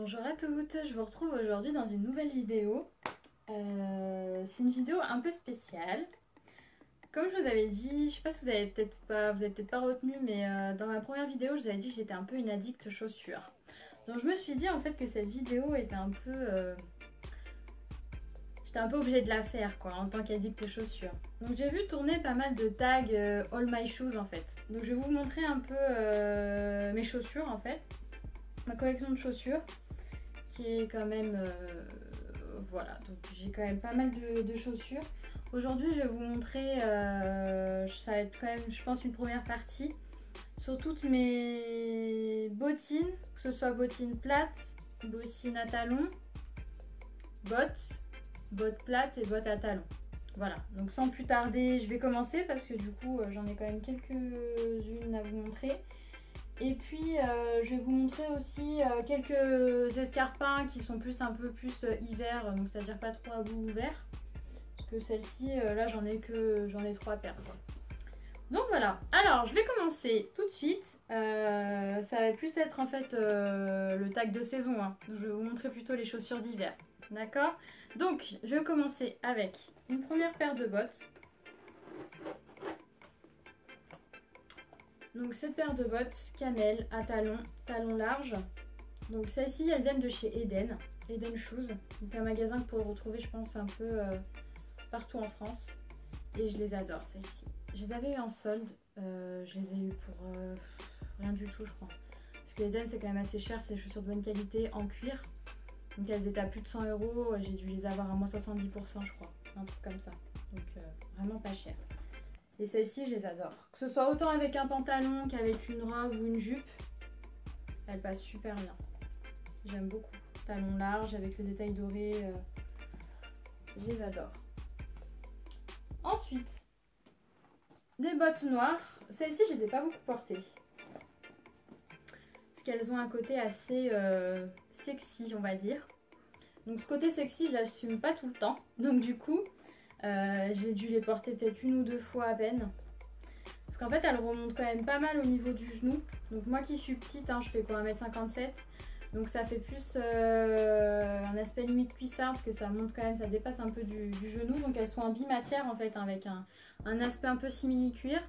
Bonjour à toutes, je vous retrouve aujourd'hui dans une nouvelle vidéo. C'est une vidéo un peu spéciale. Comme je vous avais dit, je sais pas si vous avez peut-être pas retenu, mais dans ma première vidéo, je vous avais dit que j'étais un peu une addict chaussures. Donc je me suis dit en fait que cette vidéo était un peu... j'étais un peu obligée de la faire quoi, en tant qu'addict chaussures. Donc j'ai vu tourner pas mal de tags All My Shoes en fait. Donc je vais vous montrer un peu mes chaussures en fait. Ma collection de chaussures. Qui est quand même voilà, donc j'ai quand même pas mal de chaussures. Aujourd'hui je vais vous montrer ça va être quand même je pense une première partie sur toutes mes bottines, que ce soit bottines plates, bottines à talons, bottes plates et bottes à talons. Voilà, donc sans plus tarder je vais commencer parce que du coup j'en ai quand même quelques-unes à vous montrer. Et puis je vais vous montrer aussi quelques escarpins qui sont un peu plus hiver, donc c'est à dire pas trop à bout ouvert. Parce que celle-ci, là j'en ai 3 paires quoi. Donc voilà, alors je vais commencer tout de suite. Ça va plus être en fait le tag de saison, hein. Je vais vous montrer plutôt les chaussures d'hiver. D'accord? Donc je vais commencer avec une première paire de bottes. Donc cette paire de bottes camel à talons larges. Donc celles-ci elles viennent de chez Eden Shoes. Donc un magasin que vous pourrez retrouver je pense un peu partout en France. Et je les adore celles-ci. Je les avais eu en solde. Je les ai eu pour rien du tout je crois. Parce que Eden c'est quand même assez cher, c'est des chaussures de bonne qualité en cuir. Donc elles étaient à plus de 100 €. J'ai dû les avoir à moins 70% je crois. Un truc comme ça. Donc vraiment pas cher. Et celles-ci, je les adore. Que ce soit autant avec un pantalon qu'avec une robe ou une jupe, elles passent super bien. J'aime beaucoup. Talons larges avec le détail doré, je les adore. Ensuite, des bottes noires. Celles-ci, je les ai pas beaucoup portées. Parce qu'elles ont un côté assez sexy, on va dire. Donc ce côté sexy, je l'assume pas tout le temps. Donc du coup... j'ai dû les porter peut-être une ou deux fois à peine. Parce qu'en fait, elles remontent quand même pas mal au niveau du genou. Donc moi qui suis petite, hein, je fais quoi 1m57. Donc ça fait plus un aspect limite cuissard parce que ça monte quand même, ça dépasse un peu du genou. Donc elles sont en bimatière en fait, hein, avec un aspect un peu simili-cuir.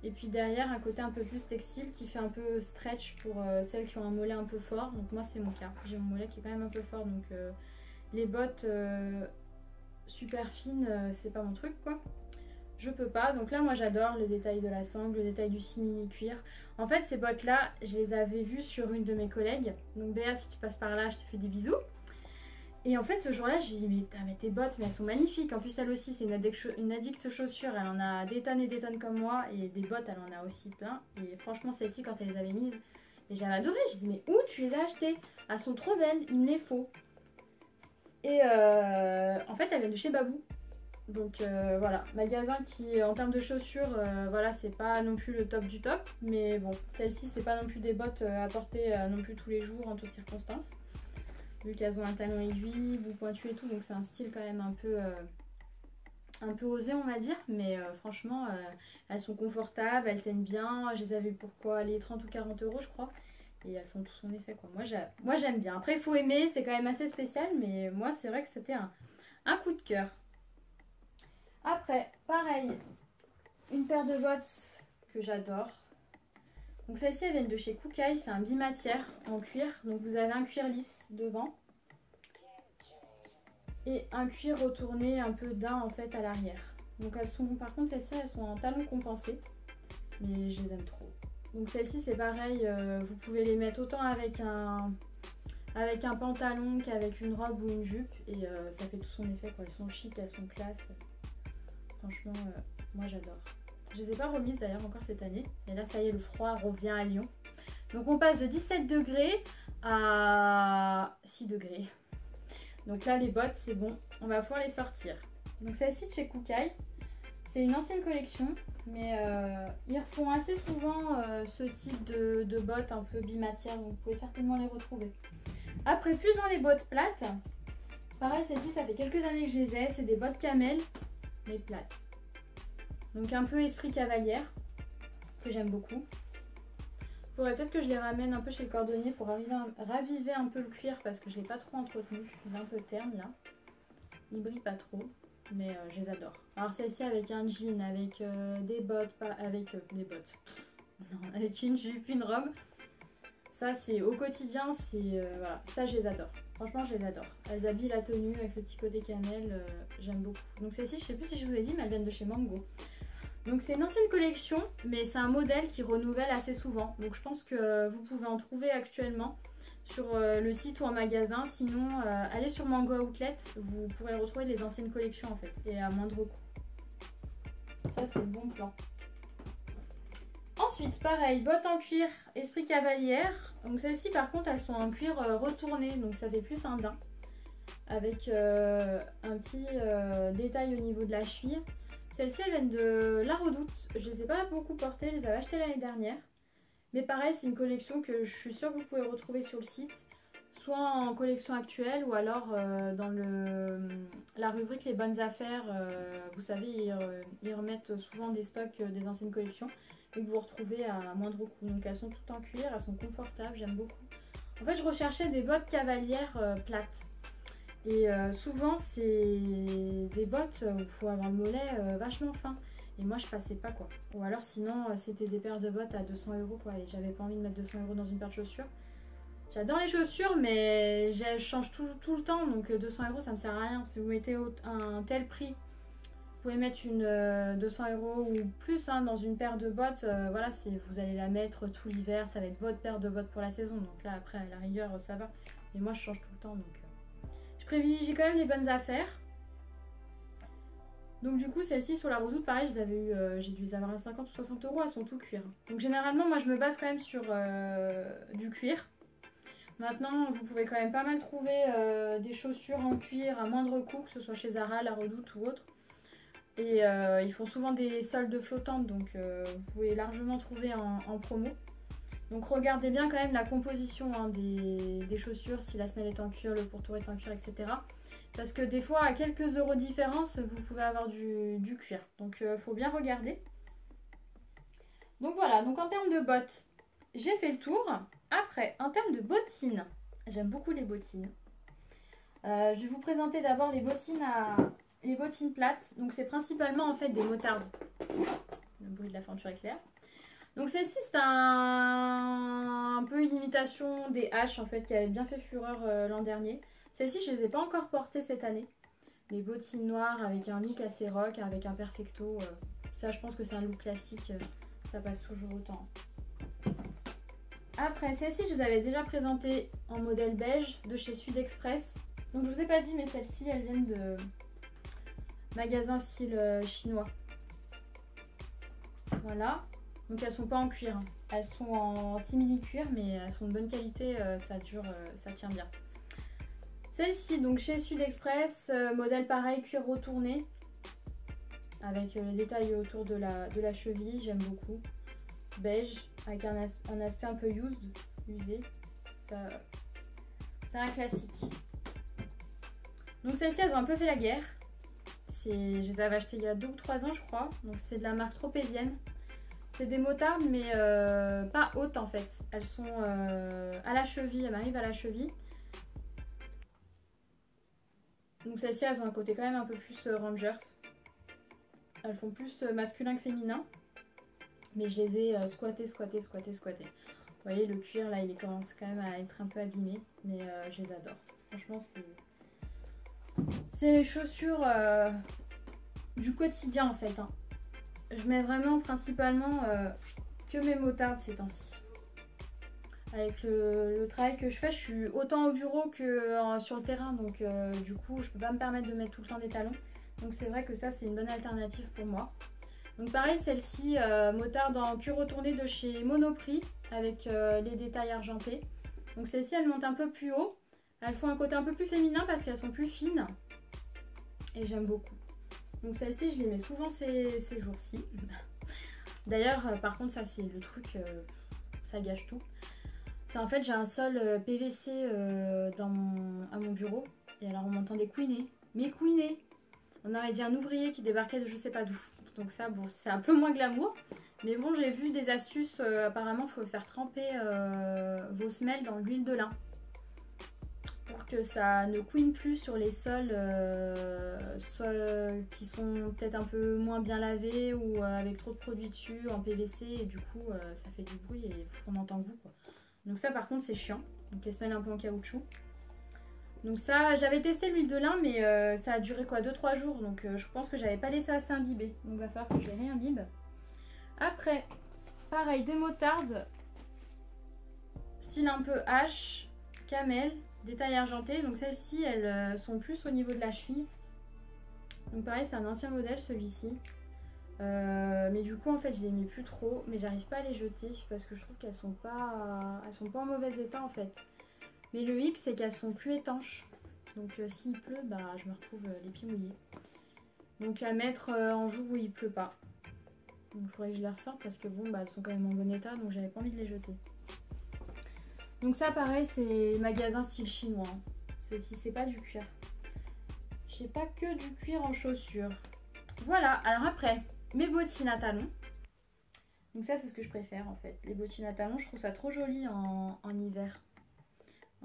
Et puis derrière, un côté un peu plus textile qui fait un peu stretch pour celles qui ont un mollet un peu fort. Donc moi c'est mon cas. J'ai mon mollet qui est quand même un peu fort. Donc les bottes... super fine, c'est pas mon truc quoi. Je peux pas. Donc là moi j'adore le détail de la sangle, le détail du simili cuir. En fait ces bottes là je les avais vues sur une de mes collègues. Donc Béa si tu passes par là je te fais des bisous. Et en fait ce jour là j'ai dit mais tes bottes mais elles sont magnifiques. En plus elle aussi c'est une addict chaussures. Elle en a des tonnes et des tonnes comme moi. Et des bottes elle en a aussi plein. Et franchement celle-ci quand elle les avait mises et j'avais adoré. J'ai dit mais où tu les as achetées? Elles sont trop belles, il me les faut. Et en fait, elles viennent de chez Babou. Donc voilà, magasin qui en termes de chaussures, voilà, c'est pas non plus le top du top. Mais bon, celle-ci, c'est pas non plus des bottes à porter non plus tous les jours en toutes circonstances. Vu qu'elles ont un talon aiguille, bout pointu et tout, donc c'est un style quand même un peu osé on va dire. Mais franchement, elles sont confortables, elles tiennent bien. Je les avais pour quoi, les 30 ou 40 € je crois. Et elles font tout son effet quoi. Moi j'aime bien. Après il faut aimer, c'est quand même assez spécial. Mais moi c'est vrai que c'était un coup de cœur. Après, pareil, une paire de bottes que j'adore. Donc celles-ci elles viennent de chez Kookai. C'est un bimatière en cuir. Donc vous avez un cuir lisse devant. Et un cuir retourné un peu daim en fait à l'arrière. Donc elles sont, par contre celles-ci elles sont en talons compensés. Mais je les aime trop. Donc celle-ci c'est pareil, vous pouvez les mettre autant avec un pantalon qu'avec une robe ou une jupe. Et ça fait tout son effet quoi. Elles sont chic, elles sont classe. Franchement, moi j'adore. Je les ai pas remises d'ailleurs encore cette année. Et là ça y est, le froid revient à Lyon. Donc on passe de 17 degrés à 6 degrés. Donc là les bottes c'est bon, on va pouvoir les sortir. Donc celle-ci de chez Kookai. C'est une ancienne collection, mais ils refont assez souvent ce type de bottes un peu bimatière, donc vous pouvez certainement les retrouver. Après, plus dans les bottes plates, pareil, celles-ci, ça fait quelques années que je les ai, c'est des bottes camel, mais plates. Donc un peu esprit cavalière, que j'aime beaucoup. Faudrait peut-être que je les ramène un peu chez le cordonnier pour raviver un peu le cuir parce que je l'ai pas trop entretenu. Il est un peu terne là. Il brille pas trop, mais je les adore. Alors celle-ci avec un jean, avec des bottes, pas avec des bottes. Non, avec une jupe, une robe. Ça c'est au quotidien, c'est voilà, ça je les adore. Franchement je les adore. Elles habillent la tenue avec le petit côté cannelle, j'aime beaucoup. Donc celle-ci, je sais plus si je vous ai dit, mais elles viennent de chez Mango. Donc c'est une ancienne collection, mais c'est un modèle qui renouvelle assez souvent. Donc je pense que vous pouvez en trouver actuellement sur le site ou en magasin. Sinon, allez sur Mango Outlet, vous pourrez retrouver les anciennes collections en fait, et à moindre coût. Ça c'est le bon plan. Ensuite, pareil, bottes en cuir Esprit Cavalière. Donc celles-ci par contre, elles sont en cuir retourné, donc ça fait plus un daim. Avec un petit détail au niveau de la cheville. Celles-ci, elles viennent de La Redoute. Je les ai pas beaucoup portées, je les avais achetées l'année dernière. Mais pareil, c'est une collection que je suis sûre que vous pouvez retrouver sur le site. Soit en collection actuelle ou alors dans la rubrique Les bonnes affaires. Vous savez, ils remettent souvent des stocks des anciennes collections et que vous retrouvez à moindre coût. Donc elles sont toutes en cuir, elles sont confortables, j'aime beaucoup. En fait, je recherchais des bottes cavalières plates. Et souvent, c'est des bottes où il faut avoir le mollet vachement fin. Et moi, je passais pas quoi. Ou alors sinon, c'était des paires de bottes à 200 € quoi. Et j'avais pas envie de mettre 200 € dans une paire de chaussures. J'adore les chaussures, mais je change tout le temps. Donc 200 € ça me sert à rien. Si vous mettez un tel prix, vous pouvez mettre une 200 € ou plus hein, dans une paire de bottes. Voilà, vous allez la mettre tout l'hiver. Ça va être votre paire de bottes pour la saison. Donc là, après, à la rigueur, ça va. Mais moi, je change tout le temps. Donc je privilégie quand même les bonnes affaires. Donc du coup, celles-ci sur La Redoute, pareil, j'ai dû les avoir à 50 ou 60 €, elles sont tout cuir. Donc généralement, moi je me base quand même sur du cuir. Maintenant, vous pouvez quand même pas mal trouver des chaussures en cuir à moindre coût, que ce soit chez Zara, La Redoute ou autre. Et ils font souvent des soldes flottantes, donc vous pouvez largement trouver en promo. Donc regardez bien quand même la composition hein, des chaussures, si la semelle est en cuir, le pourtour est en cuir, etc. Parce que des fois, à quelques euros de différence, vous pouvez avoir du cuir. Donc il faut bien regarder. Donc voilà, donc en termes de bottes, j'ai fait le tour. Après, en termes de bottines, j'aime beaucoup les bottines. Je vais vous présenter d'abord les bottines plates. Donc c'est principalement en fait des motardes. Le bruit de la fenture est clair. Donc celle-ci c'est un peu une imitation des H en fait qui avait bien fait fureur l'an dernier. Celles-ci je les ai pas encore portées cette année. Les bottines noires avec un look assez rock, avec un perfecto. Ça je pense que c'est un look classique, ça passe toujours autant. Après celle-ci je vous avais déjà présentée en modèle beige de chez Sud Express. Donc je vous ai pas dit mais celles-ci elles viennent de magasins style chinois. Voilà. Donc elles sont pas en cuir, hein. Elles sont en simili-cuir mais elles sont de bonne qualité, ça dure, ça tient bien. Celle-ci donc chez Sud Express, modèle pareil, cuir retourné. Avec les détails autour de la cheville, j'aime beaucoup. Beige, avec un aspect un peu usé. C'est un classique. Donc celles-ci elles ont un peu fait la guerre. Je les avais achetées il y a 2 ou 3 ans je crois. Donc c'est de la marque Tropézienne. C'est des motardes mais pas hautes en fait. Elles sont à la cheville, elles m'arrivent à la cheville. Donc celles-ci elles ont un côté quand même un peu plus Rangers. Elles font plus masculin que féminin. Mais je les ai squattées. Vous voyez le cuir là il commence quand même à être un peu abîmé. Mais je les adore. Franchement c'est les chaussures du quotidien en fait. Hein. Je mets vraiment principalement que mes motardes ces temps-ci. Avec le travail que je fais, je suis autant au bureau que sur le terrain. Donc du coup, je peux pas me permettre de mettre tout le temps des talons. Donc c'est vrai que ça, c'est une bonne alternative pour moi. Donc pareil, celle-ci, motarde en cuir retourné de chez Monoprix. Avec les détails argentés. Donc celles-ci, elles montent un peu plus haut. Elles font un côté un peu plus féminin parce qu'elles sont plus fines. Et j'aime beaucoup. Donc celle-ci, je les mets souvent ces jours-ci. D'ailleurs, par contre, ça c'est le truc, ça gâche tout. C'est en fait, j'ai un sol PVC à mon bureau. Et alors, on m'entendait couiner. Mais couiner! On aurait dit un ouvrier qui débarquait de je sais pas d'où. Donc ça, bon, c'est un peu moins glamour. Mais bon, j'ai vu des astuces, apparemment, il faut faire tremper vos semelles dans l'huile de lin. Pour que ça ne couine plus sur les sols qui sont peut-être un peu moins bien lavés ou avec trop de produits dessus en PVC et du coup ça fait du bruit et on entend que vous quoi. Donc ça par contre c'est chiant, donc les semelles un peu en caoutchouc. Donc ça j'avais testé l'huile de lin mais ça a duré quoi 2-3 jours donc je pense que j'avais pas laissé assez imbiber. Donc il va falloir que je les réimbibe. Après pareil des motardes style un peu hache, camel. Détail argenté, donc celles-ci elles sont plus au niveau de la cheville. Donc pareil c'est un ancien modèle celui-ci. Mais du coup en fait je les mets plus trop, mais j'arrive pas à les jeter parce que je trouve qu'elles sont pas en mauvais état en fait. Mais le hic c'est qu'elles sont plus étanches. Donc s'il pleut, bah je me retrouve les pieds mouillés. Donc à mettre en jour où il pleut pas. Donc il faudrait que je les ressorte parce que bon bah elles sont quand même en bon état donc j'avais pas envie de les jeter. Donc ça pareil c'est magasin style chinois. Ceci c'est pas du cuir. J'ai pas que du cuir en chaussures. Voilà, alors après mes bottines à talons. Donc ça c'est ce que je préfère en fait. Les bottines à talons je trouve ça trop joli en hiver.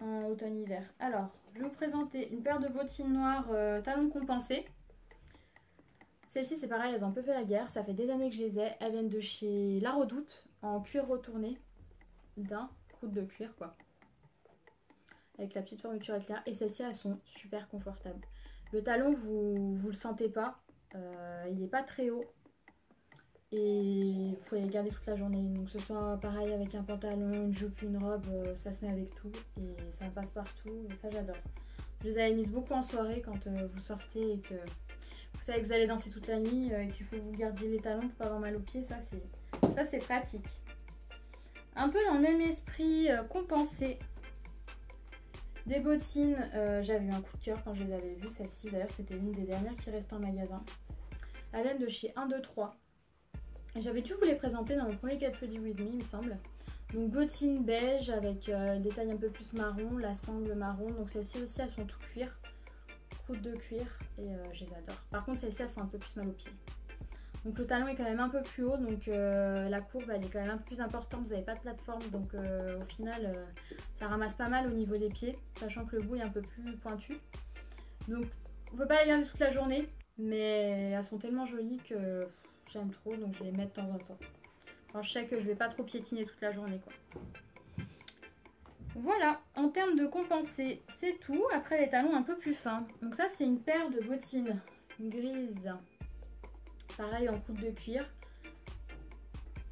En automne-hiver. Alors je vais vous présenter une paire de bottines noires talons compensés. Celles-ci c'est pareil, elles ont un peu fait la guerre. Ça fait des années que je les ai. Elles viennent de chez La Redoute en cuir retourné d'un de cuir quoi, avec la petite fermeture éclair et celles-ci elles sont super confortables. Le talon vous le sentez pas, il est pas très haut et vous pouvez les garder toute la journée, donc ce soit pareil avec un pantalon, une jupe, une robe, ça se met avec tout et ça passe partout et ça j'adore. Je les avais mises beaucoup en soirée quand vous sortez et que vous savez que vous allez danser toute la nuit et qu'il faut que vous gardiez les talons pour pas avoir mal aux pieds, ça c'est pratique. Un peu dans le même esprit, compensé. Des bottines, j'avais eu un coup de cœur quand je les avais vues. Celle-ci d'ailleurs c'était l'une des dernières qui restait en magasin. Elles viennent de chez 1, 2, 3. J'avais dû vous les présenter dans mon premier Get Ready With Me il me semble. Donc bottines beige avec des tailles un peu plus marron, la sangle marron. Donc celles-ci aussi elles sont tout cuir, croûte de cuir et je les adore. Par contre celles-ci elles font un peu plus mal aux pieds. Donc le talon est quand même un peu plus haut, donc la courbe elle est quand même un peu plus importante, vous n'avez pas de plateforme, donc au final ça ramasse pas mal au niveau des pieds, sachant que le bout est un peu plus pointu. Donc on peut pas les garder toute la journée, mais elles sont tellement jolies que j'aime trop, donc je les mets de temps en temps. Enfin, je sais que je vais pas trop piétiner toute la journée quoi. Voilà, en termes de compensé, c'est tout. Après les talons un peu plus fins. Donc ça c'est une paire de bottines grises. Pareil en croûte de cuir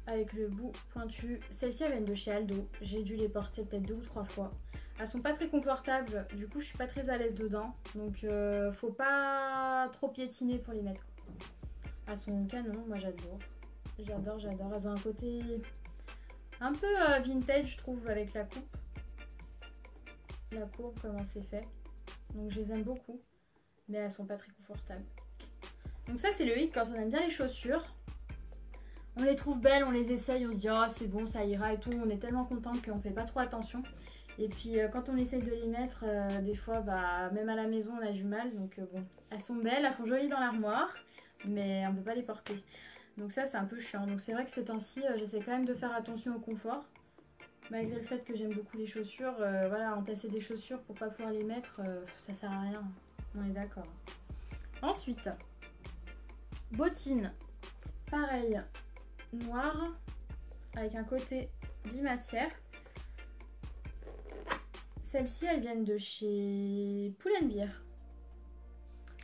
avec le bout pointu. Celles-ci elles viennent de chez Aldo. J'ai dû les porter peut-être 2 ou 3 fois. Elles sont pas très confortables, du coup je suis pas très à l'aise dedans. Donc faut pas trop piétiner pour les mettre. Elles sont canon, moi j'adore. J'adore, j'adore. Elles ont un côté un peu vintage je trouve avec la coupe. La courbe, comment c'est fait. Donc je les aime beaucoup. Mais elles sont pas très confortables. Donc ça c'est le hic quand on aime bien les chaussures. On les trouve belles, on les essaye, on se dit oh c'est bon ça ira et tout. On est tellement content qu'on fait pas trop attention. Et puis quand on essaye de les mettre, des fois bah, même à la maison on a du mal. Donc bon, elles sont belles, elles font jolies dans l'armoire. Mais on peut pas les porter. Donc ça c'est un peu chiant. Donc c'est vrai que ces temps-ci j'essaie quand même de faire attention au confort. Malgré le fait que j'aime beaucoup les chaussures. Voilà, entasser des chaussures pour pas pouvoir les mettre, ça sert à rien. On est d'accord. Ensuite... bottines, pareil, noires, avec un côté bimatière. Celles-ci, elles viennent de chez Pull&Bear.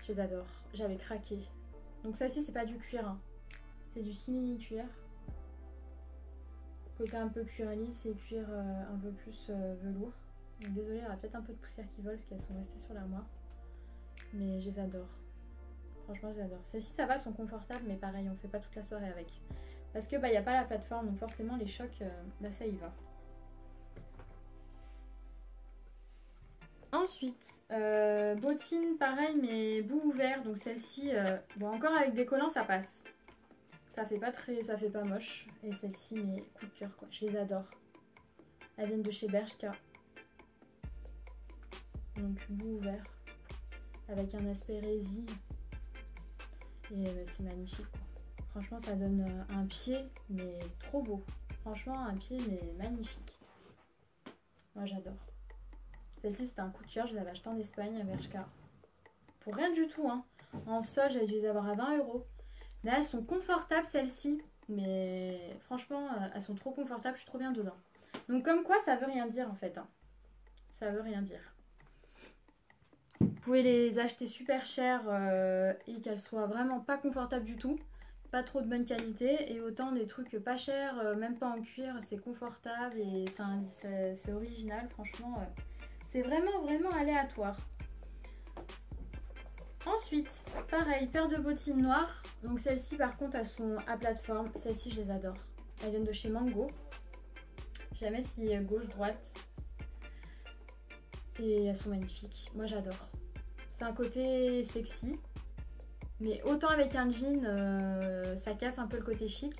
Je les adore, j'avais craqué. Donc celle-ci, c'est pas du cuir, hein. C'est du simili cuir. Côté un peu cuir lisse et cuir un peu plus velours. Donc désolée, il y aura peut-être un peu de poussière qui vole parce qu'elles sont restées sur l'armoire. Mais je les adore. Franchement, j'adore. Celles-ci, ça va, sont confortables, mais pareil, on fait pas toute la soirée avec. Parce que bah, y a pas la plateforme, donc forcément, les chocs, bah, ça y va. Ensuite, bottines, pareil, mais bout ouvert. Donc celle-ci, bon, encore avec des collants, ça passe. Ça fait pas moche. Et celle-ci, mais coup de cœur, quoi. Je les adore. Elles viennent de chez Bershka. Donc bout ouvert. Avec un aspect résille. Et c'est magnifique quoi. Franchement, ça donne un pied, mais trop beau. Franchement, un pied, mais magnifique. Moi, j'adore. Celle-ci, c'était un coup de cœur. Je les avais achetées en Espagne à Bershka. Pour rien du tout, hein. En sol, j'avais dû les avoir à 20 €. Là, elles sont confortables, celles-ci. Mais franchement, elles sont trop confortables. Je suis trop bien dedans. Donc, comme quoi, ça veut rien dire, en fait. Hein. Ça veut rien dire. Vous pouvez les acheter super cher et qu'elles soient vraiment pas confortables du tout. Pas trop de bonne qualité. Et autant des trucs pas chers, même pas en cuir, c'est confortable et c'est original. Franchement, c'est vraiment aléatoire. Ensuite, pareil, paire de bottines noires. Donc celles-ci par contre elles sont à plateforme. Celles-ci je les adore. Elles viennent de chez Mango. Jamais si gauche-droite. Et elles sont magnifiques. Moi j'adore. C'est un côté sexy. Mais autant avec un jean, ça casse un peu le côté chic.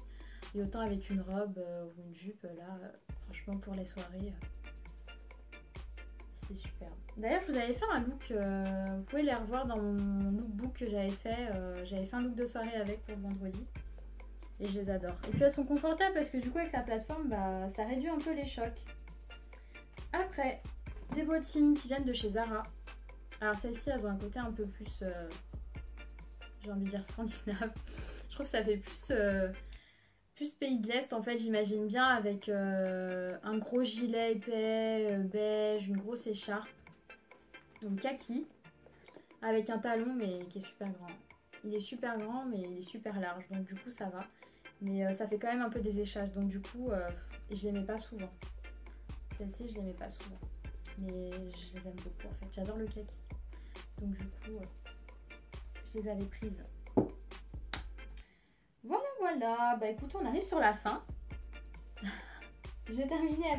Et autant avec une robe ou une jupe, là, franchement pour les soirées, c'est superbe. D'ailleurs, je vous avais fait un look, vous pouvez les revoir dans mon lookbook que j'avais fait. J'avais fait un look de soirée avec pour le vendredi. Et je les adore. Et puis elles sont confortables parce que du coup avec la plateforme, bah, ça réduit un peu les chocs. Après, des bottines qui viennent de chez Zara. Alors celles-ci, elles ont un côté un peu plus, j'ai envie de dire scandinave. Je trouve que ça fait plus pays de l'Est en fait, j'imagine bien, avec un gros gilet épais, beige, une grosse écharpe. Donc kaki, avec un talon mais qui est super grand. Il est super grand mais il est super large, donc du coup ça va. Mais ça fait quand même un peu des échages, donc du coup je les mets pas souvent. Celle-ci je les mets pas souvent. Mais je les aime beaucoup en fait, j'adore le kaki. Donc du coup je les avais prises. Voilà, bah écoutez, on arrive sur la fin. J'ai terminé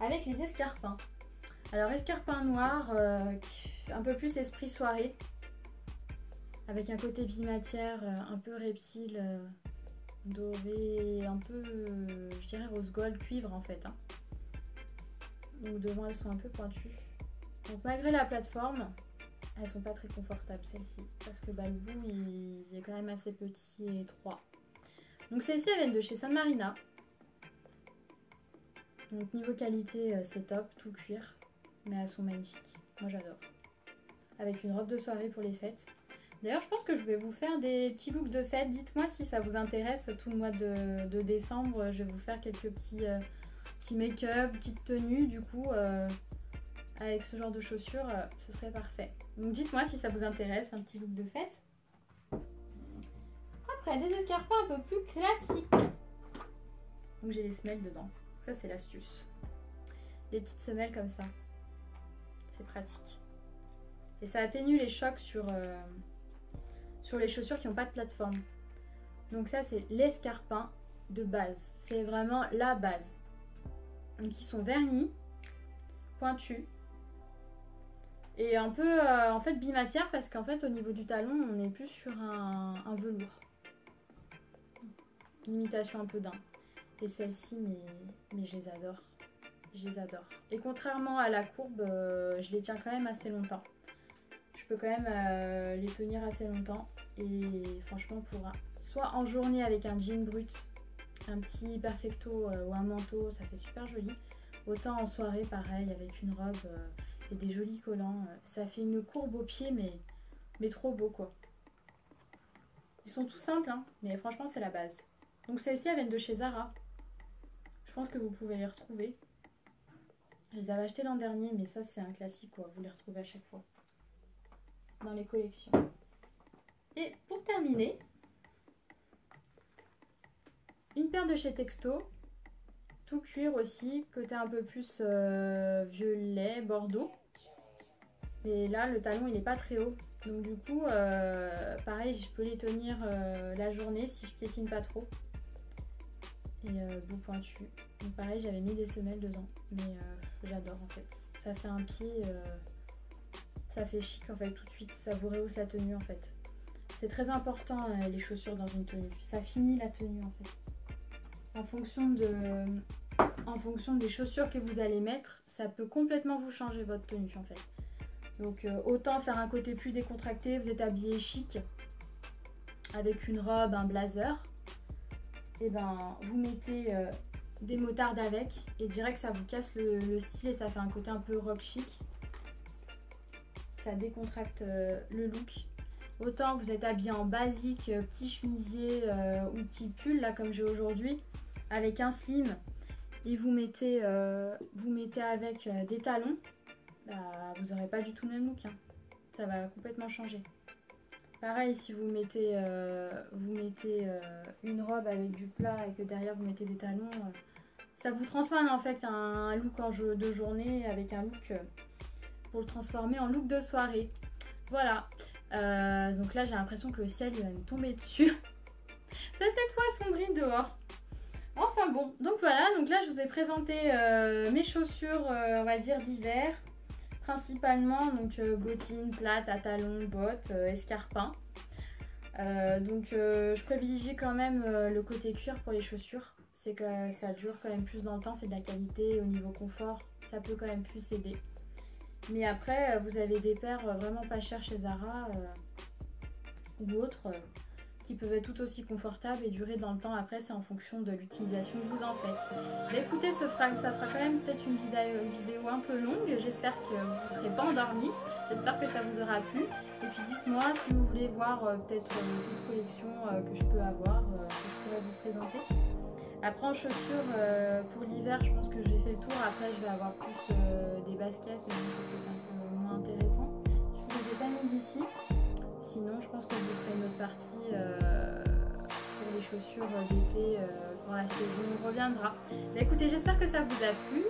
avec les escarpins. Alors escarpins noirs, un peu plus esprit soirée, avec un côté bimatière, un peu reptile, doré, un peu, je dirais rose gold, cuivre en fait. Hein. Donc devant elles sont un peu pointues. Donc malgré la plateforme, elles sont pas très confortables celles-ci, parce que bah, le bout il est quand même assez petit et étroit. Donc celles-ci elles viennent de chez San Marina. Donc niveau qualité c'est top, tout cuir, mais elles sont magnifiques, moi j'adore. Avec une robe de soirée pour les fêtes. D'ailleurs je pense que je vais vous faire des petits looks de fête, dites-moi si ça vous intéresse, tout le mois de décembre je vais vous faire quelques petits make-up, petites tenues du coup avec ce genre de chaussures ce serait parfait. Donc dites-moi si ça vous intéresse, un petit look de fête. Après des escarpins un peu plus classiques. Donc j'ai les semelles dedans. Ça c'est l'astuce. Des petites semelles comme ça. C'est pratique. Et ça atténue les chocs sur les chaussures qui n'ont pas de plateforme. Donc ça c'est l'escarpin de base. C'est vraiment la base. Donc ils sont vernis, pointus. Et un peu en fait bimatière parce qu'en fait au niveau du talon on est plus sur un velours. Une imitation un peu d'un. Et celles-ci mais je les adore. Je les adore. Et contrairement à la courbe, je les tiens quand même assez longtemps. Je peux quand même les tenir assez longtemps. Et franchement pour soit en journée avec un jean brut, un petit perfecto ou un manteau, ça fait super joli. Autant en soirée pareil avec une robe et des jolis collants. Ça fait une courbe au pied mais trop beau quoi. Ils sont tout simples hein, mais franchement c'est la base. Donc celles-ci elles viennent de chez Zara. Je pense que vous pouvez les retrouver. Je les avais achetées l'an dernier mais ça c'est un classique quoi. Vous les retrouvez à chaque fois dans les collections. Et pour terminer, une paire de chez Texto. Tout cuir aussi, côté un peu plus violet, bordeaux. Et là, le talon, il n'est pas très haut. Donc du coup, pareil, je peux les tenir la journée si je piétine pas trop. Et bout pointu. Donc pareil, j'avais mis des semelles dedans. Mais j'adore en fait. Ça fait un pied, ça fait chic en fait tout de suite. Ça vous rehausse la tenue en fait. C'est très important les chaussures dans une tenue. Ça finit la tenue en fait. En fonction des chaussures que vous allez mettre, ça peut complètement vous changer votre tenue en fait. Donc autant faire un côté plus décontracté, vous êtes habillé chic avec une robe, un blazer, et ben vous mettez des motardes avec et direct ça vous casse le style et ça fait un côté un peu rock chic. Ça décontracte le look. Autant vous êtes habillé en basique, petit chemisier ou petit pull là comme j'ai aujourd'hui, avec un slim et vous mettez avec des talons, bah, vous n'aurez pas du tout le même look, hein. Ça va complètement changer. Pareil, si vous mettez une robe avec du plat et que derrière vous mettez des talons, ça vous transforme en fait un look de journée avec un look pour le transformer en look de soirée. Voilà. Donc là j'ai l'impression que le ciel il va me tomber dessus. Ça c'est toi sombri dehors. Enfin bon, donc voilà, donc là je vous ai présenté mes chaussures on va dire d'hiver. Principalement donc bottines, plates, à talons, bottes, escarpins. Donc je privilégie quand même le côté cuir pour les chaussures. C'est que ça dure quand même plus dans le temps, c'est de la qualité. Au niveau confort, ça peut quand même plus aider. Mais après, vous avez des paires vraiment pas chères chez Zara ou autres qui peuvent être tout aussi confortables et durer dans le temps. Après, c'est en fonction de l'utilisation que vous en faites. Mais écoutez, ça fera quand même peut-être une vidéo un peu longue. J'espère que vous ne serez pas endormis. J'espère que ça vous aura plu. Et puis dites-moi si vous voulez voir peut-être d'autres collections que je peux avoir, que je pourrais vous présenter. Après en chaussures, pour l'hiver, je pense que j'ai fait le tour. Après, je vais avoir plus des baskets, mais c'est un peu moins intéressant. Je ne les ai pas mises ici. Sinon, je pense que je vous ferai une autre partie pour les chaussures d'été quand la saison reviendra. Mais écoutez, j'espère que ça vous a plu.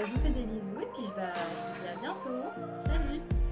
Je vous fais des bisous et puis je vous dis à bientôt. Salut!